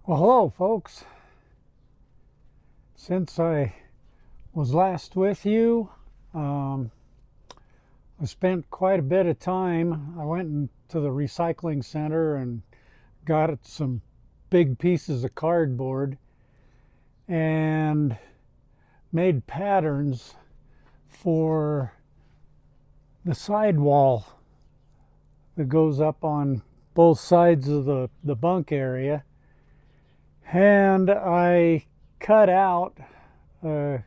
Well, hello, folks. Since I was last with you, um, I spent quite a bit of time. I went to the recycling center and got some big pieces of cardboard and made patterns for the sidewall that goes up on both sides of the bunk area. And I cut out a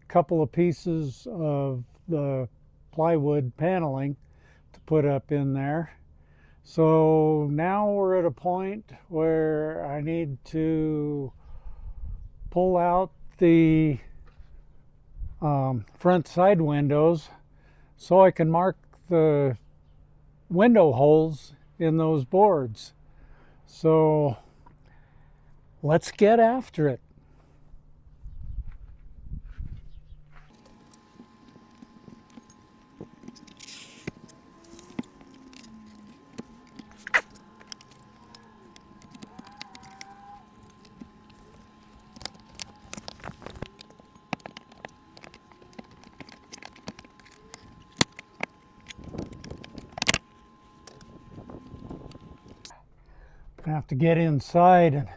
couple of pieces of the plywood paneling to put up in there. So now we're at a point where I need to pull out the front side windows so I can mark the window holes in those boards. So let's get after it. I have to get inside and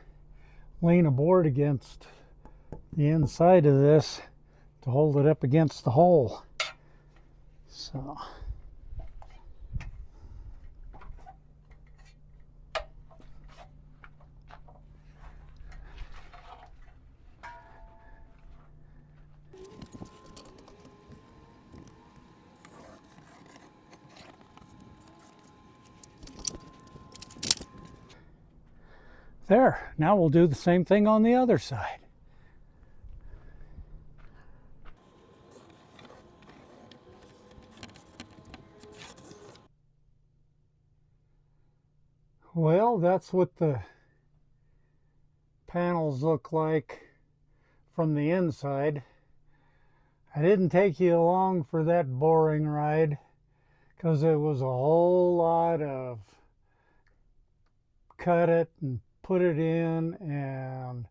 lean a board against the inside of this to hold it up against the hole. So there, now we'll do the same thing on the other side. Well, that's what the panels look like from the inside. I didn't take you along for that boring ride because it was a whole lot of cut it and put it in and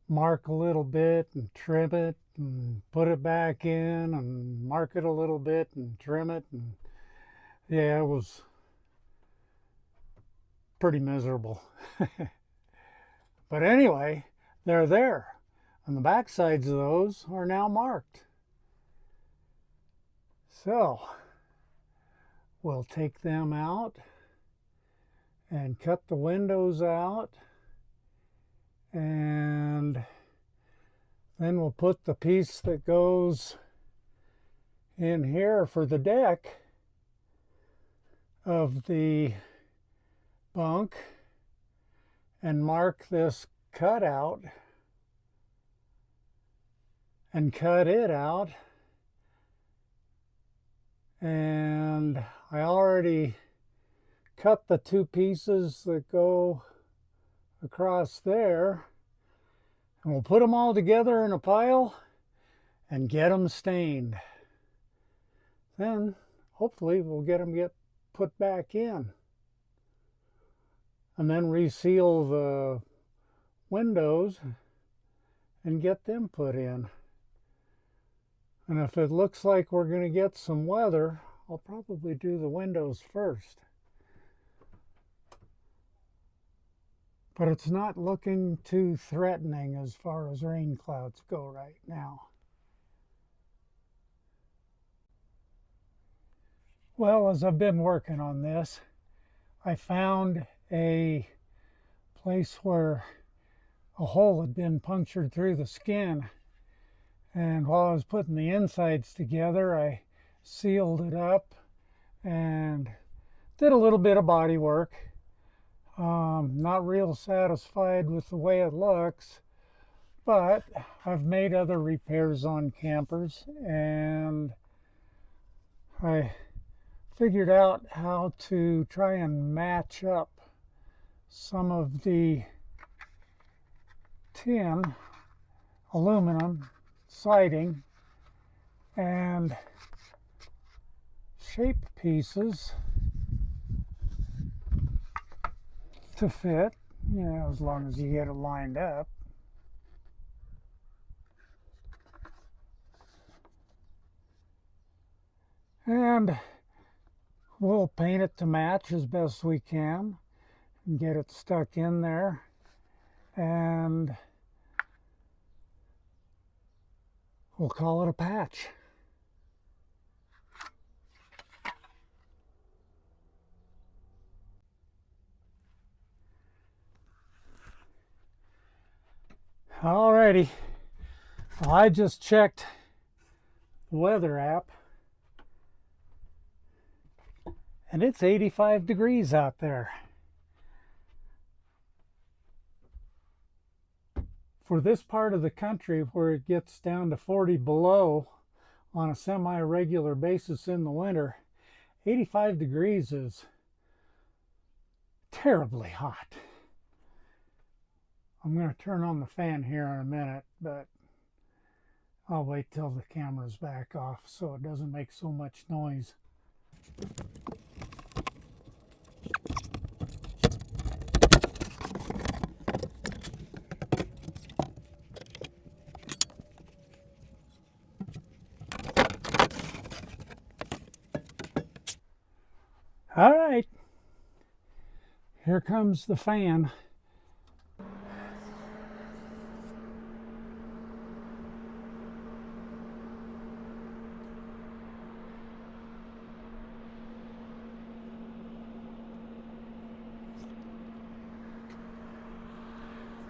mark a little bit and trim it and put it back in and mark it a little bit and trim it. And yeah, it was pretty miserable. But anyway, they're there. And the back sides of those are now marked. So we'll take them out and cut the windows out, and then we'll put the piece that goes in here for the deck of the bunk and mark this cutout and cut it out. And I already cut the two pieces that go across there, and we'll put them all together in a pile and get them stained. Then hopefully we'll get them put back in, and then reseal the windows and get them put in. And if it looks like we're going to get some weather, I'll probably do the windows first. But it's not looking too threatening as far as rain clouds go right now. Well, as I've been working on this, I found a place where a hole had been punctured through the skin. And while I was putting the insides together, I sealed it up and did a little bit of body work. Not real satisfied with the way it looks, but I've made other repairs on campers, and I figured out how to try and match up some of the tin aluminum siding and shape pieces to fit Yeah, as long as you get it lined up. And we'll paint it to match as best we can and get it stuck in there. And we'll call it a patch. Alrighty, well, I just checked the weather app and it's 85 degrees out there. For this part of the country where it gets down to 40 below on a semi-regular basis in the winter, 85 degrees is terribly hot. I'm going to turn on the fan here in a minute, but I'll wait till the camera's back off so it doesn't make so much noise. All right, here comes the fan.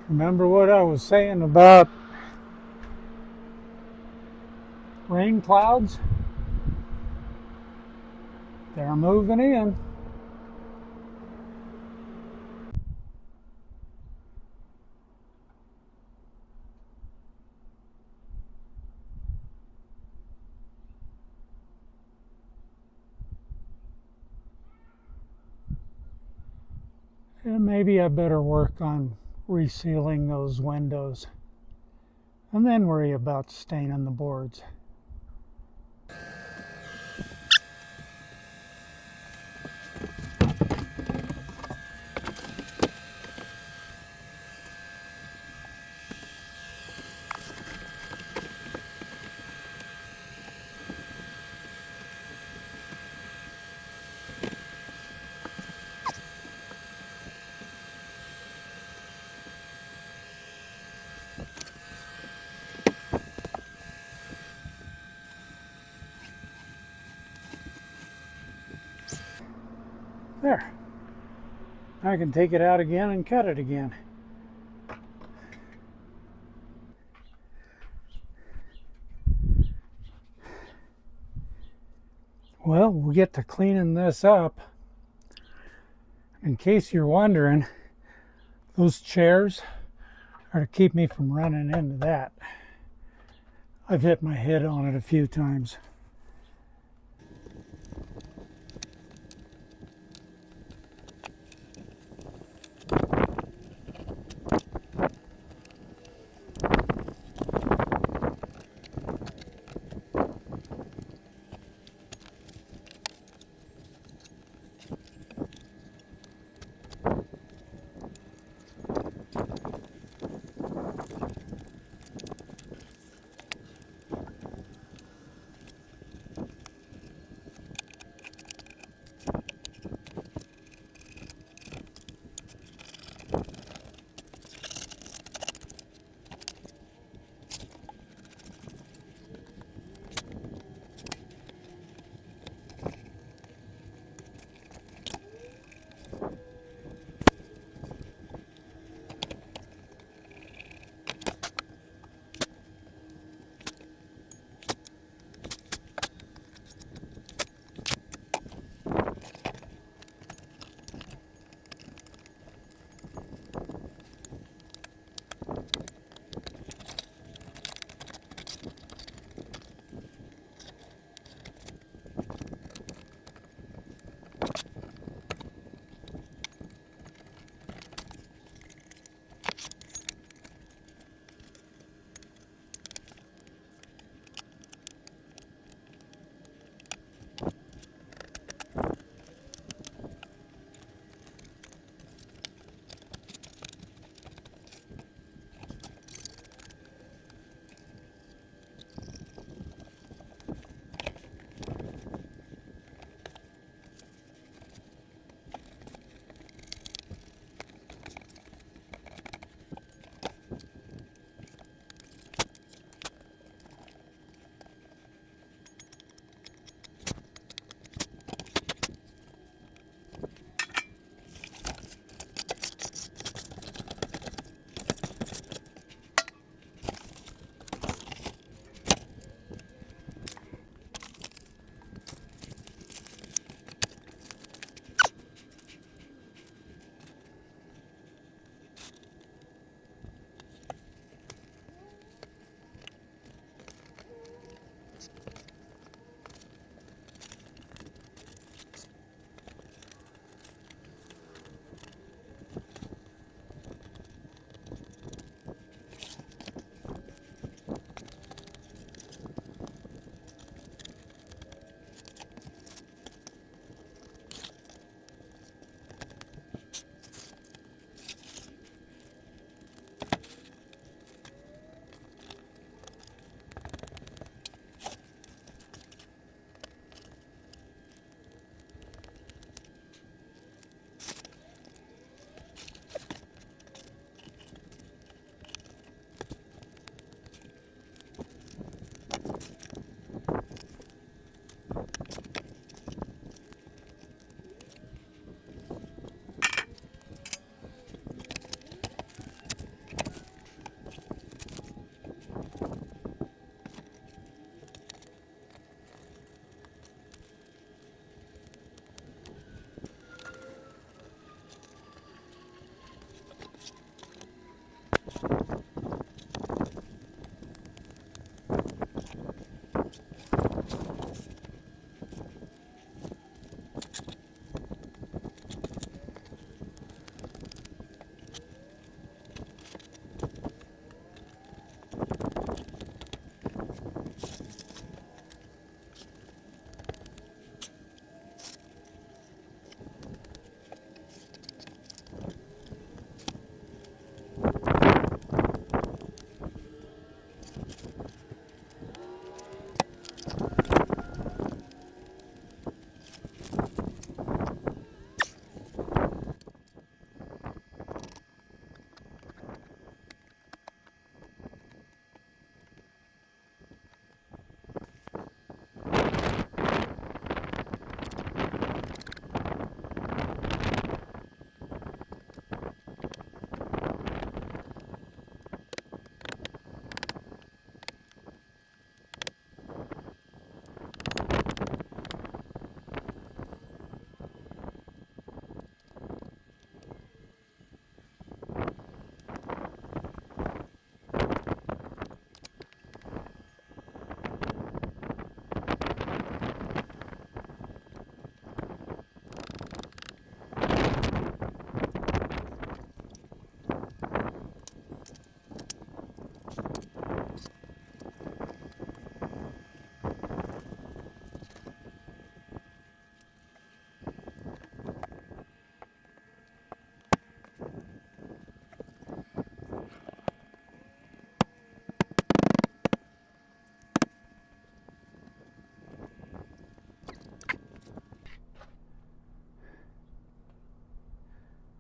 Remember what I was saying about rain clouds? They're moving in. And maybe I better work on resealing those windows and then worry about staining the boards. There. I can take it out again and cut it again. Well, we'll get to cleaning this up. In case you're wondering, those chairs are to keep me from running into that. I've hit my head on it a few times.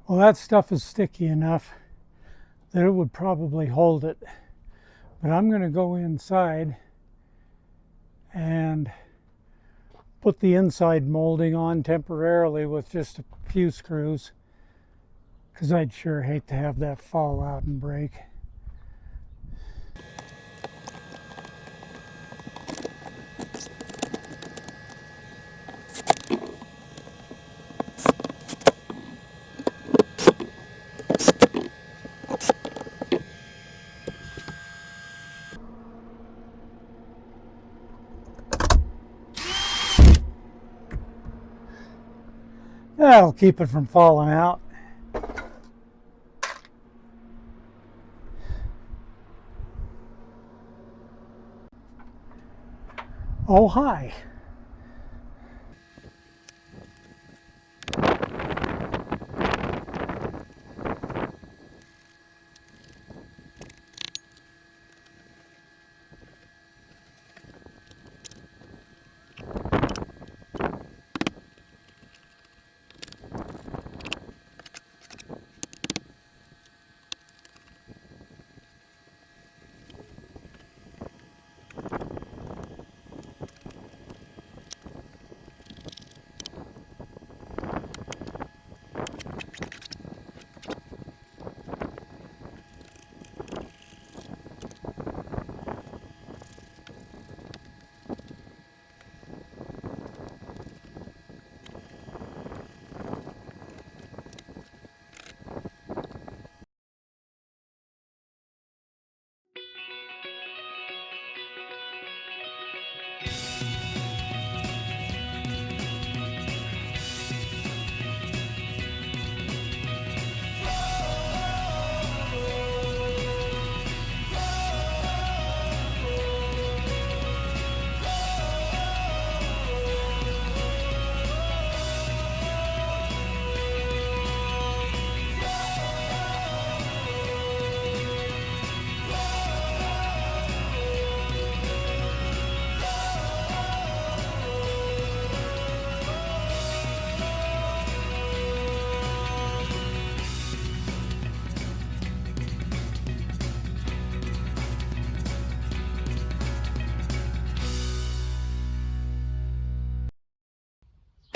Well, that stuff is sticky enough that it would probably hold it. But I'm going to go inside and put the inside molding on temporarily with just a few screws, because I'd sure hate to have that fall out and break. That'll keep it from falling out. Oh, hi.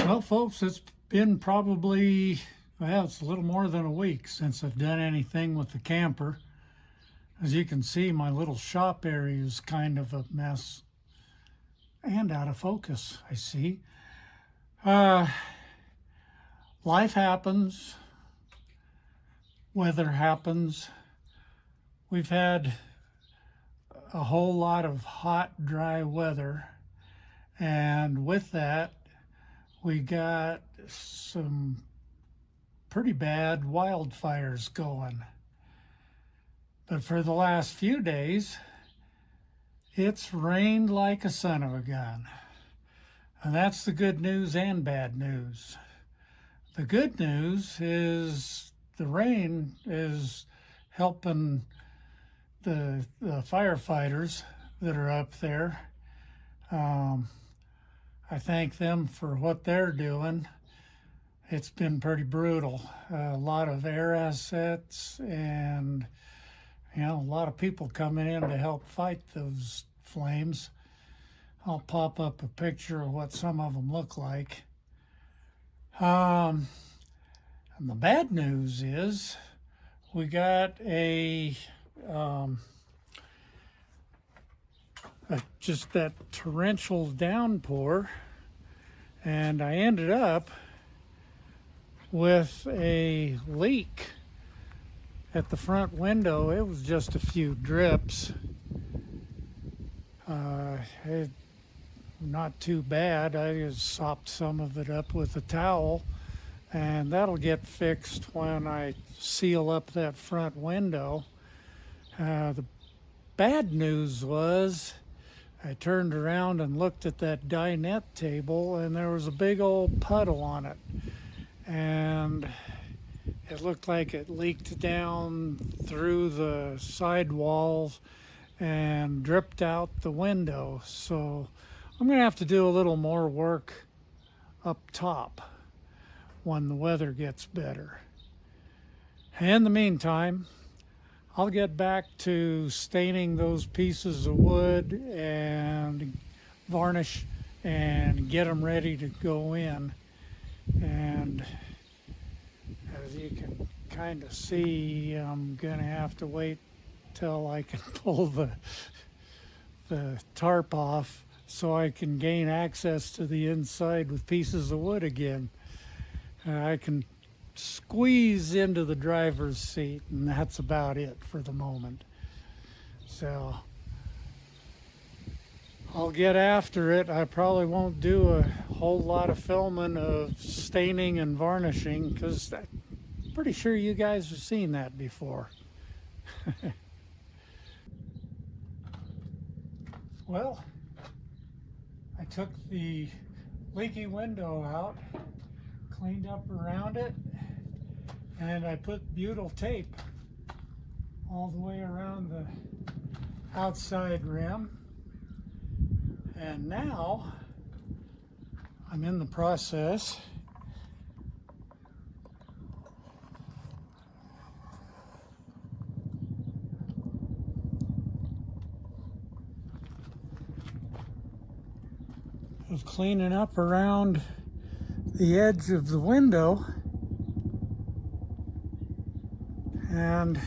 Well, folks, it's been probably, well, it's a little more than a week since I've done anything with the camper. As you can see, my little shop area is kind of a mess and out of focus, I see. Uh, Life happens, weather happens. We've had a whole lot of hot, dry weather, and with that, we got some pretty bad wildfires going. But for the last few days, it's rained like a son of a gun. And that's the good news and bad news. The good news is the rain is helping the firefighters that are up there. I thank them for what they're doing. It's been pretty brutal. A lot of air assets and a lot of people coming in to help fight those flames. I'll pop up a picture of what some of them look like. And the bad news is we got just that torrential downpour, and I ended up with a leak at the front window. It was just a few drips. Not too bad. I just sopped some of it up with a towel, and that'll get fixed when I seal up that front window. The bad news was I turned around and looked at that dinette table, and there was a big old puddle on it, and it looked like it leaked down through the side walls and dripped out the window. So I'm going to have to do a little more work up top when the weather gets better. In the meantime, I'll get back to staining those pieces of wood and varnish and get them ready to go in. And as you can kind of see, I'm gonna have to wait till I can pull the tarp off so I can gain access to the inside with pieces of wood again. I can squeeze into the driver's seat, and that's about it for the moment. So I'll get after it. I probably won't do a whole lot of filming of staining and varnishing because I'm pretty sure you guys have seen that before. Well, I took the leaky window out, cleaned up around it, and I put butyl tape all the way around the outside rim. And now I'm in the process of cleaning up around the edge of the window. And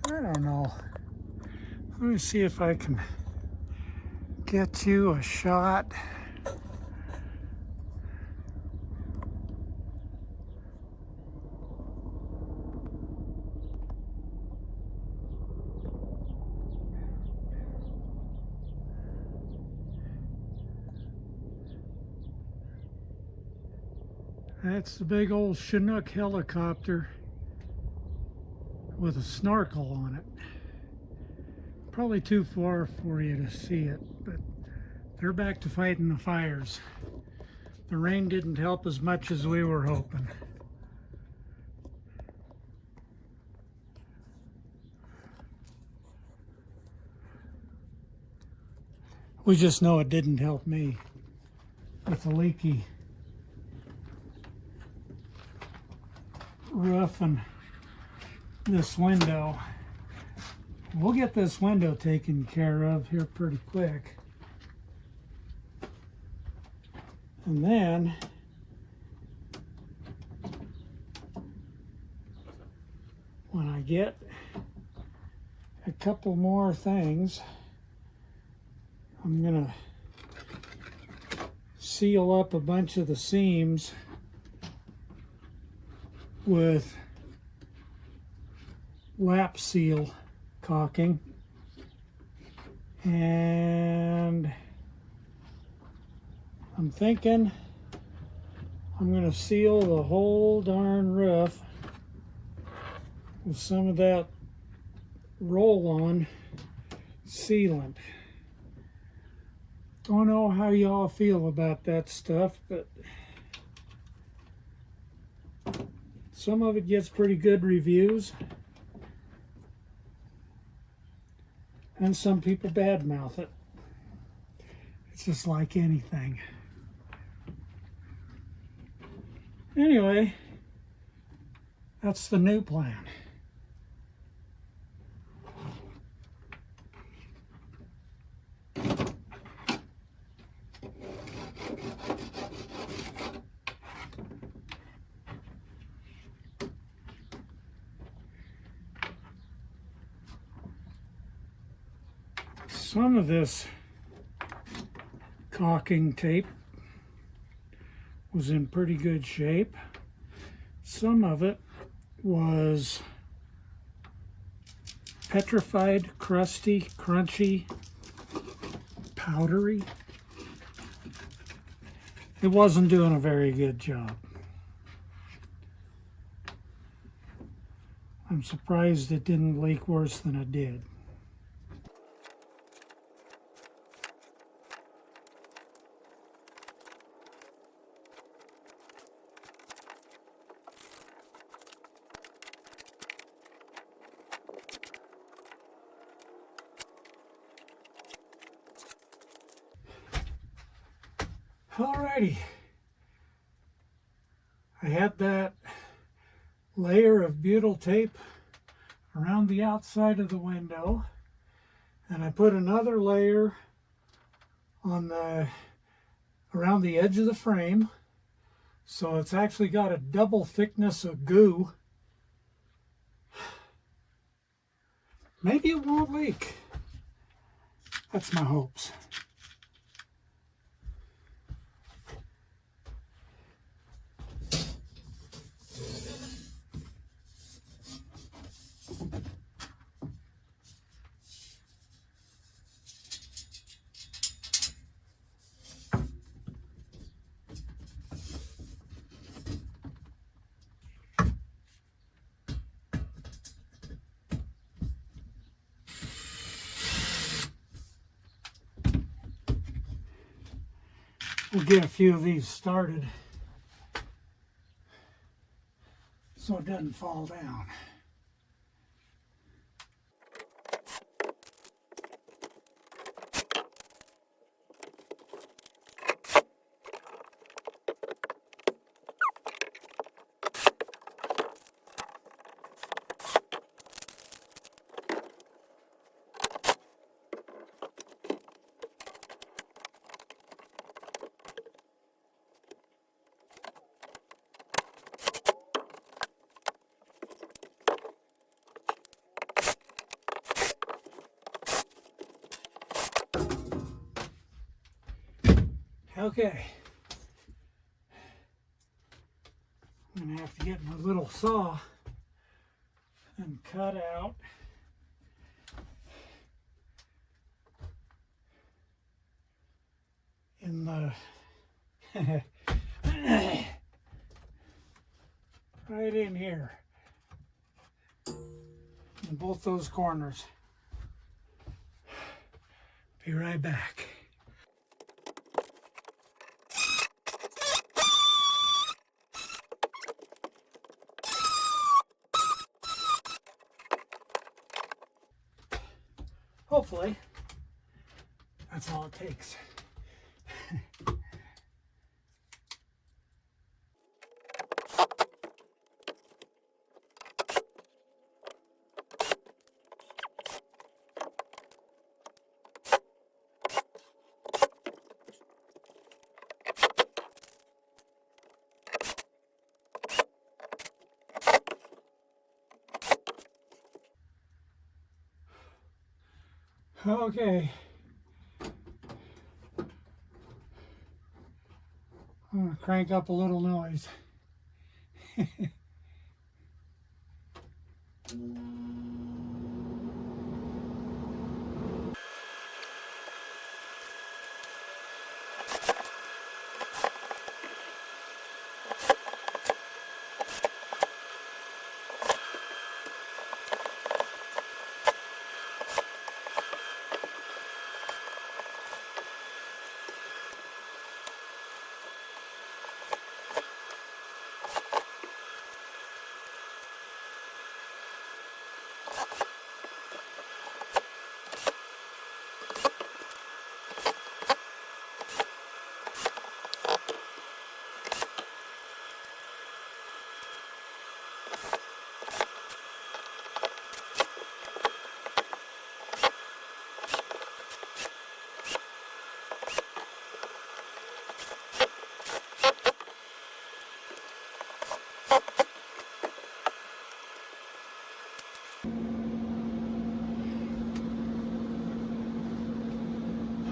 I don't know, let me see if I can get you a shot. That's the big old Chinook helicopter with a snorkel on it. Probably too far for you to see it, but they're back to fighting the fires. The rain didn't help as much as we were hoping. We just know it didn't help me with the leaky roof and this window. We'll get this window taken care of here pretty quick. And then when I get a couple more things, I'm gonna seal up a bunch of the seams with lap seal caulking, and I'm thinking I'm going to seal the whole darn roof with some of that roll-on sealant. Don't know how y'all feel about that stuff, but some of it gets pretty good reviews, and some people badmouth it. It's just like anything. Anyway, that's the new plan. Some of this caulking tape was in pretty good shape. Some of it was petrified, crusty, crunchy, powdery. It wasn't doing a very good job. I'm surprised it didn't leak worse than it did. Alrighty, I had that layer of butyl tape around the outside of the window, and I put another layer on around the edge of the frame, so it's actually got a double thickness of goo. Maybe it won't leak. That's my hopes. We'll get a few of these started so it doesn't fall down. Okay, I'm going to have to get my little saw and cut out in the right in here in both those corners. Be right back. Hopefully, that's all it takes. Okay. I'm going to crank up a little noise.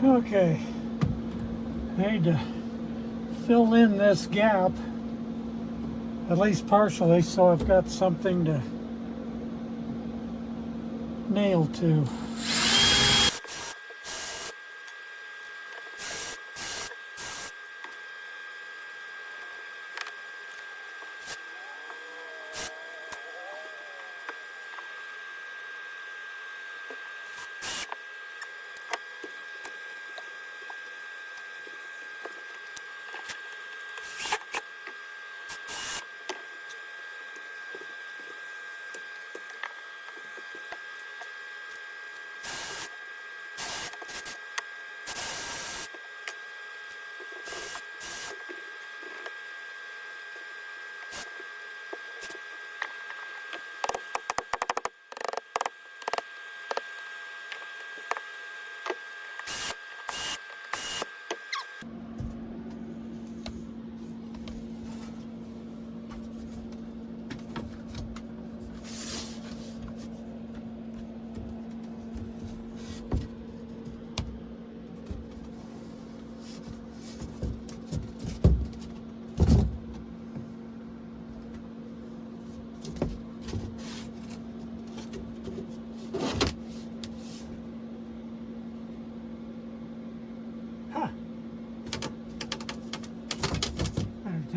Okay, I need to fill in this gap, at least partially, so I've got something to nail to.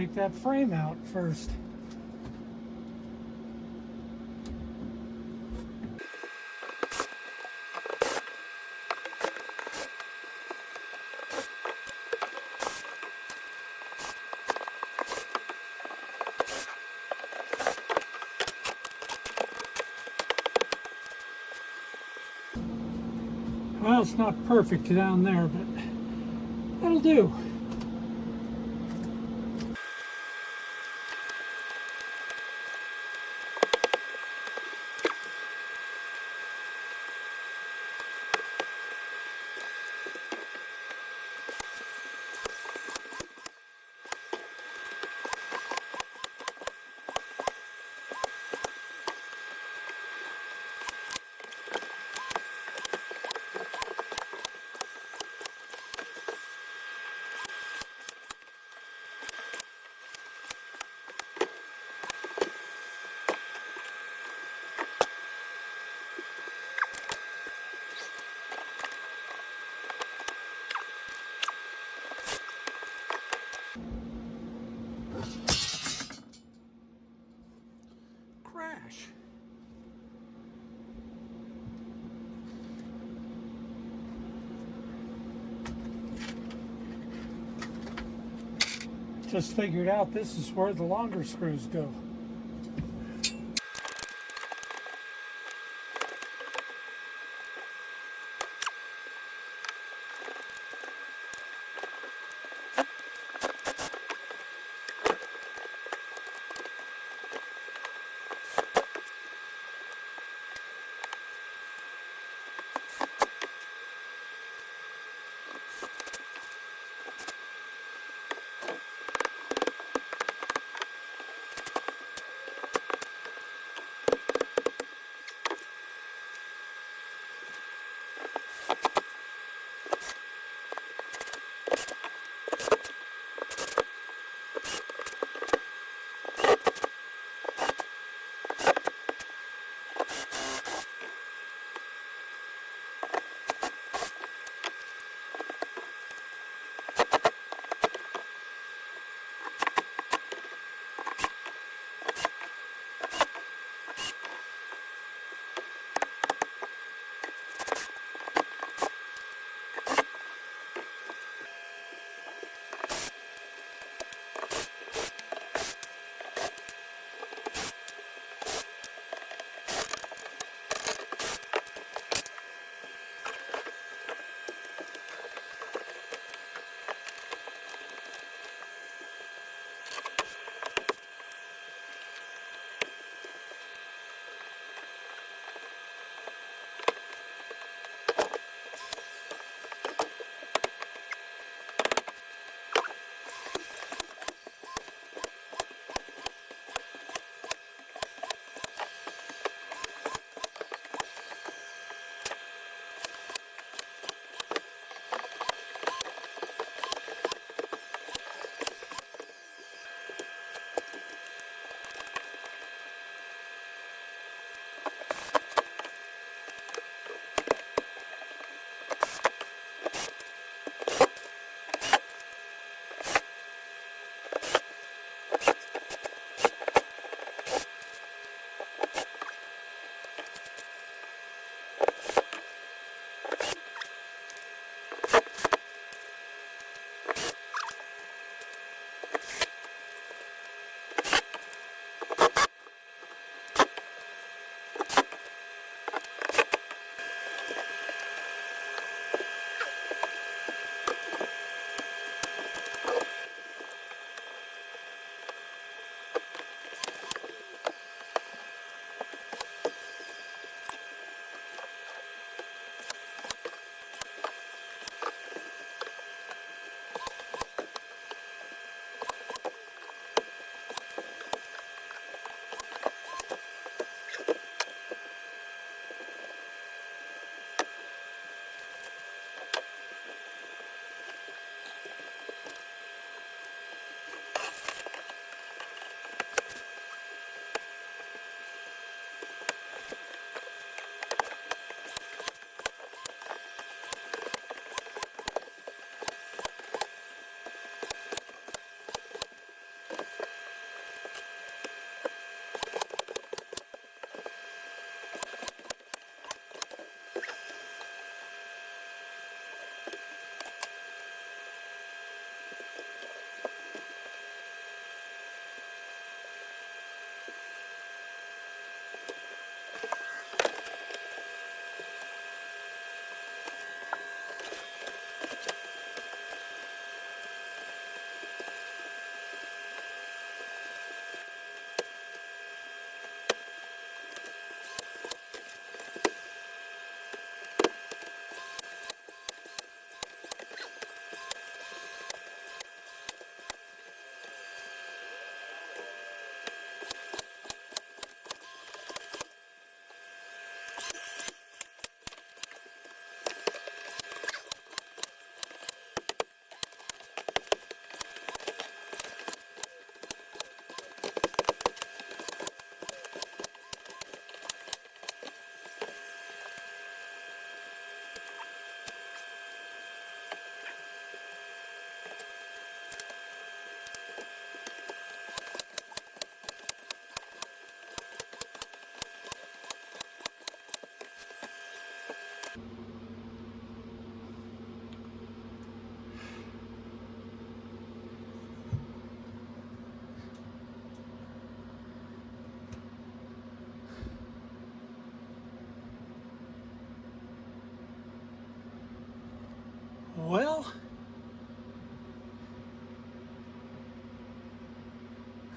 take that frame out first. Well, it's not perfect down there, but that'll do. Crash. Just figured out this is where the longer screws go.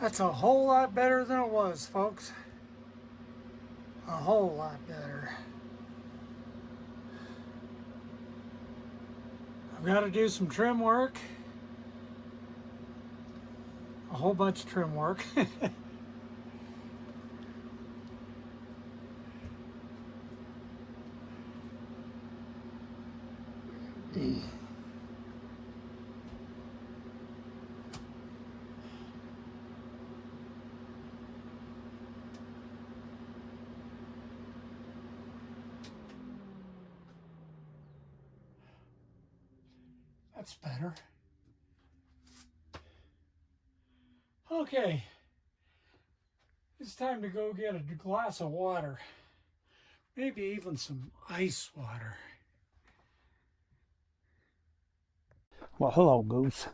That's a whole lot better than it was, folks. A whole lot better. I've got to do some trim work. A whole bunch of trim work. That's better. Okay, it's time to go get a glass of water. Maybe even some ice water. Well, hello, Goose.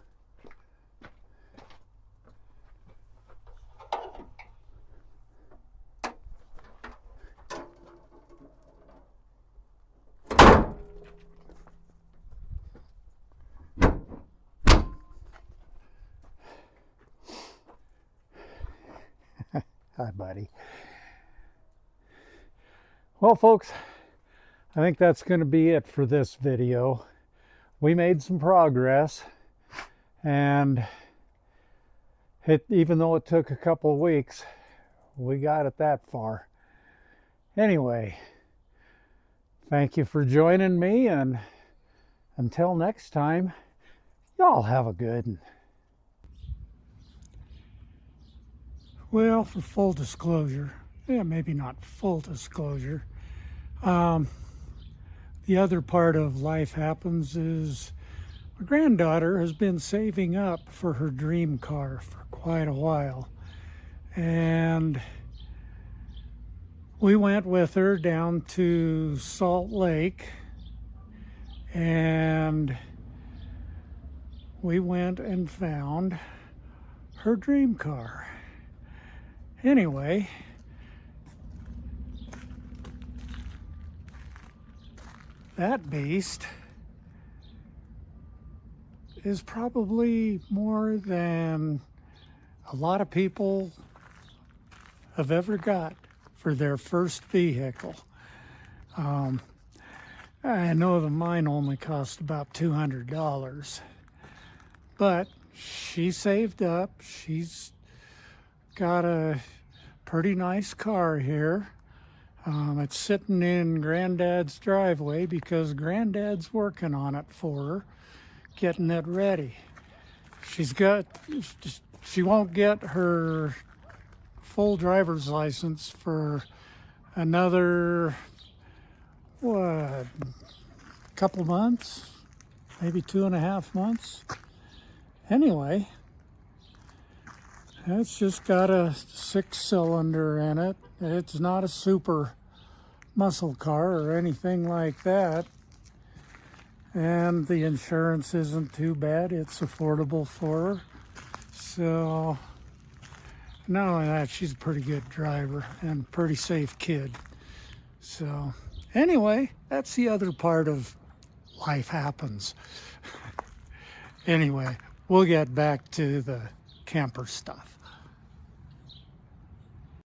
Hi, buddy. Well, folks, I think that's going to be it for this video. We made some progress, and even though it took a couple of weeks, we got it that far. Anyway, thank you for joining me, and until next time, y'all have a good one. Well, for full disclosure, maybe not full disclosure, the other part of Life Happens is my granddaughter has been saving up for her dream car for quite a while. And we went with her down to Salt Lake, and we went and found her dream car. Anyway, that beast is probably more than a lot of people have ever got for their first vehicle. I know that mine only cost about $200, but she saved up. She's got a pretty nice car here. It's sitting in Granddad's driveway because Granddad's working on it for her, getting it ready. She won't get her full driver's license for another, couple months, maybe 2.5 months. Anyway, it's just got a 6-cylinder in it. It's not a super muscle car or anything like that. And the insurance isn't too bad. It's affordable for her. So, not only that, she's a pretty good driver and a pretty safe kid. So, anyway, that's the other part of Life Happens. Anyway, we'll get back to the camper stuff.